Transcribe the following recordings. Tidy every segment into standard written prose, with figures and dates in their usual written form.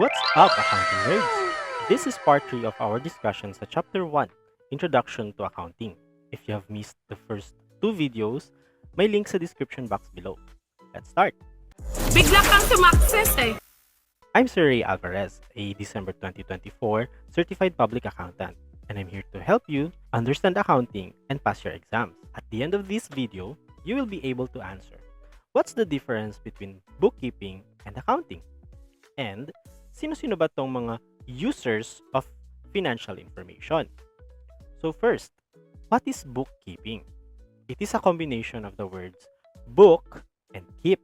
What's up, accounting nerds? This is part 3 of our discussion sa Chapter 1, Introduction to Accounting. If you have missed the first 2 videos, may link sa description box below. Let's start! Bigla kang sumakses eh. I'm Sir Ray Alvarez, a December 2024 Certified Public Accountant, and I'm here to help you understand accounting and pass your exams. At the end of this video, you will be able to answer, what's the difference between bookkeeping and accounting? And sino-sino ba tong mga users of financial information? So first, what is bookkeeping? It is a combination of the words book and keep.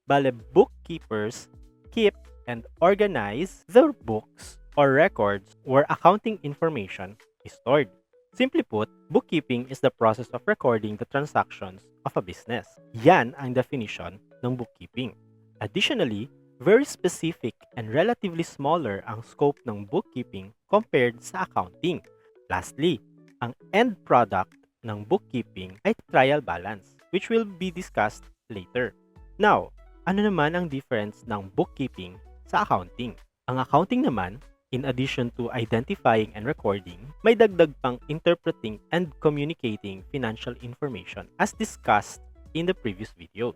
Bale, bookkeepers keep and organize the books or records where accounting information is stored. Simply put, bookkeeping is the process of recording the transactions of a business. Yan ang definition ng bookkeeping. Additionally, very specific and relatively smaller ang scope ng bookkeeping compared sa accounting. Lastly, ang end product ng bookkeeping ay trial balance, which will be discussed later. Now, ano naman ang difference ng bookkeeping sa accounting? Ang accounting naman, in addition to identifying and recording, may dagdag pang interpreting and communicating financial information as discussed in the previous videos.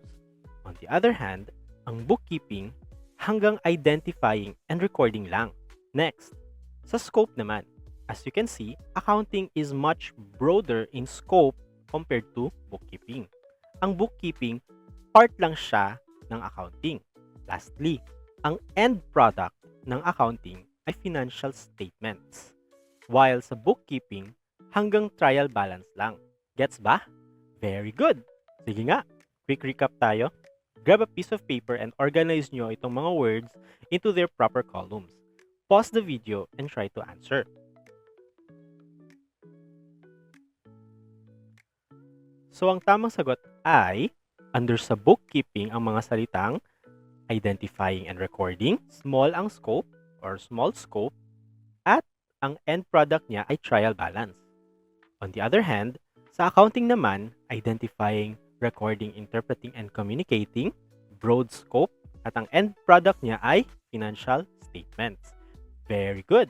On the other hand, ang bookkeeping hanggang identifying and recording lang. Next, sa scope naman, as you can see, accounting is much broader in scope compared to bookkeeping. Ang bookkeeping, part lang siya ng accounting. Lastly, ang end product ng accounting ay financial statements. While sa bookkeeping, hanggang trial balance lang. Gets ba? Very good! Sige nga, quick recap tayo. Grab a piece of paper and organize nyo itong mga words into their proper columns. Pause the video and try to answer. So, ang tamang sagot ay, under sa bookkeeping ang mga salitang identifying and recording, small ang scope or small scope, at ang end product niya ay trial balance. On the other hand, sa accounting naman, identifying, recording, interpreting, and communicating, broad scope, at ang end product niya ay financial statements. Very good!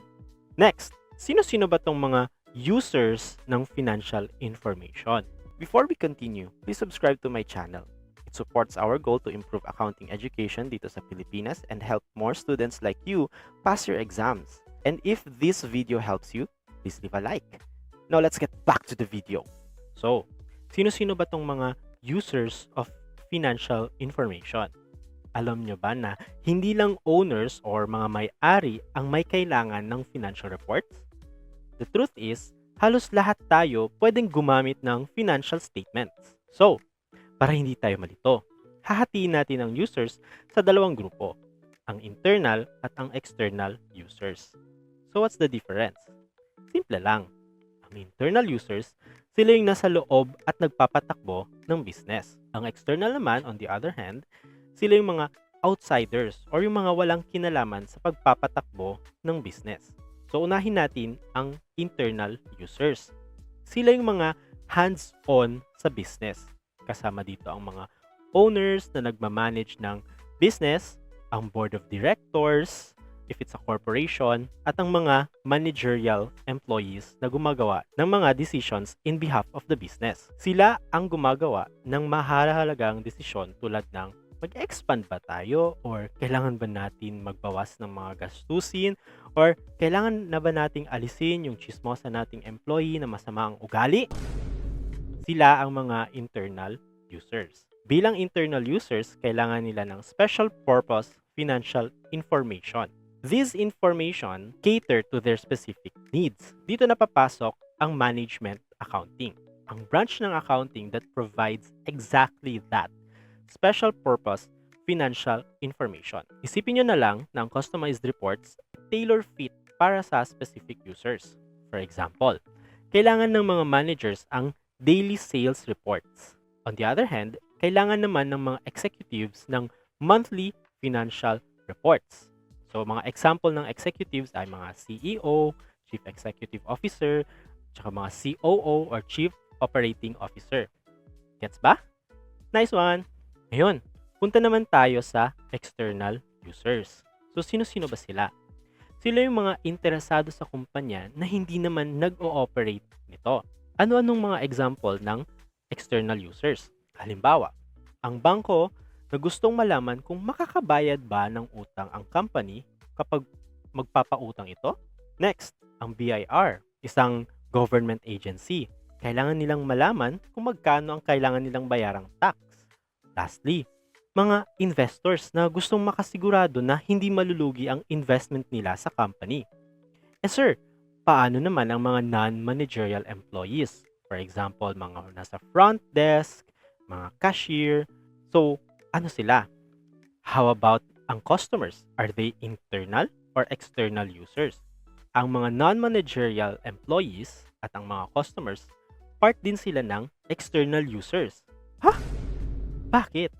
Next, sino-sino ba tong mga users ng financial information? Before we continue, please subscribe to my channel. It supports our goal to improve accounting education dito sa Pilipinas and help more students like you pass your exams. And if this video helps you, please leave a like. Now let's get back to the video. So, sino-sino ba tong mga users of financial information? Alam nyo ba na hindi lang owners or mga may-ari ang may kailangan ng financial reports? The truth is, halos lahat tayo pwedeng gumamit ng financial statements. So, para hindi tayo malito, hahatiin natin ang users sa dalawang grupo, ang internal at ang external users. So what's the difference? Simple lang. Ang internal users, sila yung nasa loob at nagpapatakbo ng business. Ang external naman, on the other hand, sila yung mga outsiders or yung mga walang kinalaman sa pagpapatakbo ng business. So unahin natin ang internal users. Sila yung mga hands-on sa business. Kasama dito ang mga owners na nagmamanage ng business, ang board of directors, if it's a corporation, at ang mga managerial employees na gumagawa ng mga decisions in behalf of the business. Sila ang gumagawa ng mahalagang desisyon tulad ng mag-expand ba tayo or kailangan ba natin magbawas ng mga gastusin or kailangan na ba nating alisin yung chismosa nating employee na masama ang ugali? Sila ang mga internal users. Bilang internal users, kailangan nila ng special purpose financial information. This information cater to their specific needs. Dito na papasok ang management accounting. Ang branch ng accounting that provides exactly that. Special purpose financial information. Isipin nyo na lang na ang customized reports tailor-fit para sa specific users. For example, kailangan ng mga managers ang daily sales reports. On the other hand, kailangan naman ng mga executives ng monthly financial reports. So, mga example ng executives ay mga CEO, Chief Executive Officer, tsaka mga COO or Chief Operating Officer. Gets ba? Nice one! Ngayon, punta naman tayo sa external users. So, sino-sino ba sila? Sila yung mga interesado sa kumpanya na hindi naman nag-ooperate nito. Ano-anong mga example ng external users? Halimbawa, ang bangko na gustong malaman kung makakabayad ba ng utang ang company kapag magpapautang ito. Next, ang BIR, isang government agency. Kailangan nilang malaman kung magkano ang kailangan nilang bayarang tax. Lastly, mga investors na gustong makasigurado na hindi malulugi ang investment nila sa company. Sir, paano naman ang mga non-managerial employees? For example, mga nasa front desk, mga cashier. So, ano sila? How about ang customers? Are they internal or external users? Ang mga non-managerial employees at ang mga customers, part din sila ng external users. Ha? Bakit?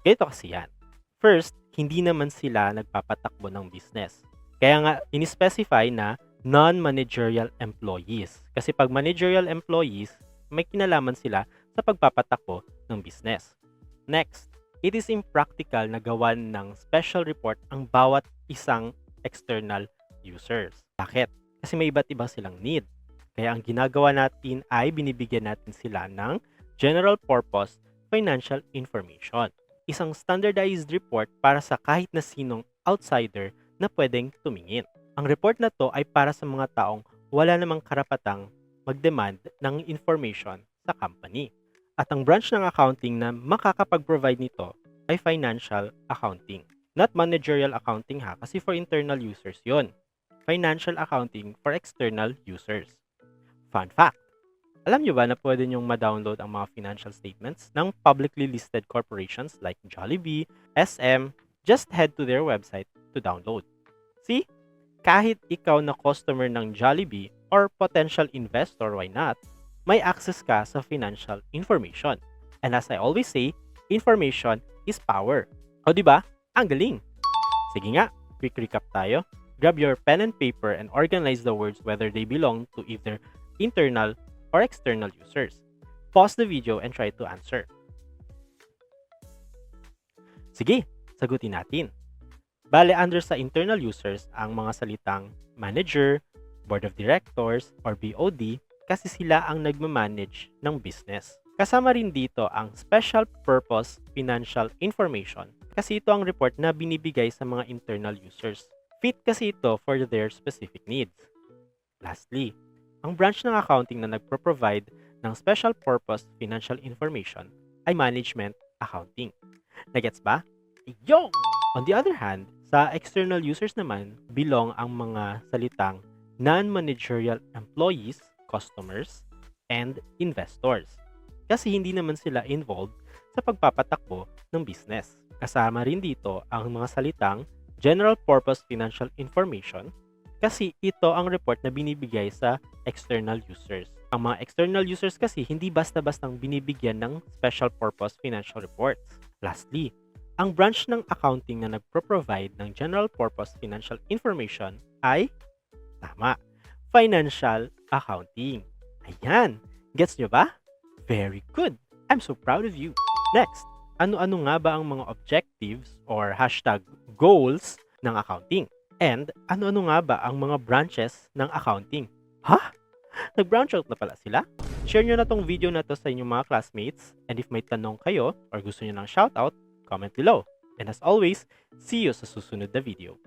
Ganito kasi yan. First, hindi naman sila nagpapatakbo ng business. Kaya nga, in-specify na non-managerial employees. Kasi pag managerial employees, may kinalaman sila sa pagpapatakbo ng business. Next, it is impractical na gawan ng special report ang bawat isang external users. Bakit? Kasi may iba't iba silang need. Kaya ang ginagawa natin ay binibigyan natin sila ng general purpose financial information. Isang standardized report para sa kahit na sinong outsider na pwedeng tumingin. Ang report na to ay para sa mga taong wala namang karapatang mag-demand ng information sa company. At ang branch ng accounting na makakapag-provide nito ay financial accounting. Not managerial accounting ha, kasi for internal users yon. Financial accounting for external users. Fun fact! Alam nyo ba na pwede nyong ma-download ang mga financial statements ng publicly listed corporations like Jollibee, SM? Just head to their website to download. See? Kahit ikaw na customer ng Jollibee or potential investor, why not? May access ka sa financial information. And as I always say, information is power. O diba? Ang galing! Sige nga, quick recap tayo. Grab your pen and paper and organize the words whether they belong to either internal or external users. Pause the video and try to answer. Sige, sagutin natin. Bale, under sa internal users ang mga salitang manager, board of directors, or BOD kasi sila ang nagmamanage ng business. Kasama rin dito ang special purpose financial information kasi ito ang report na binibigay sa mga internal users. Fit kasi ito for their specific needs. Lastly, ang branch ng accounting na nagpro-provide ng special purpose financial information ay management accounting. Nagets ba? Yo! On the other hand, sa external users naman, belong ang mga salitang non-managerial employees, customers, and investors. Kasi hindi naman sila involved sa pagpapatakbo ng business. Kasama rin dito ang mga salitang general purpose financial information kasi ito ang report na binibigay sa external users. Ang mga external users kasi hindi basta-bastang binibigyan ng special purpose financial reports. Lastly, ang branch ng accounting na nagpro-provide ng general purpose financial information ay, tama, financial accounting. Ayan, gets nyo ba? Very good! I'm so proud of you! Next, ano-ano nga ba ang mga objectives or hashtag goals ng accounting? And ano-ano nga ba ang mga branches ng accounting? Ha? Nag-branch out na pala sila? Share nyo na tong video na to sa inyong mga classmates, and if may tanong kayo or gusto nyo ng shoutout, comment below. And as always, see you sa susunod na video.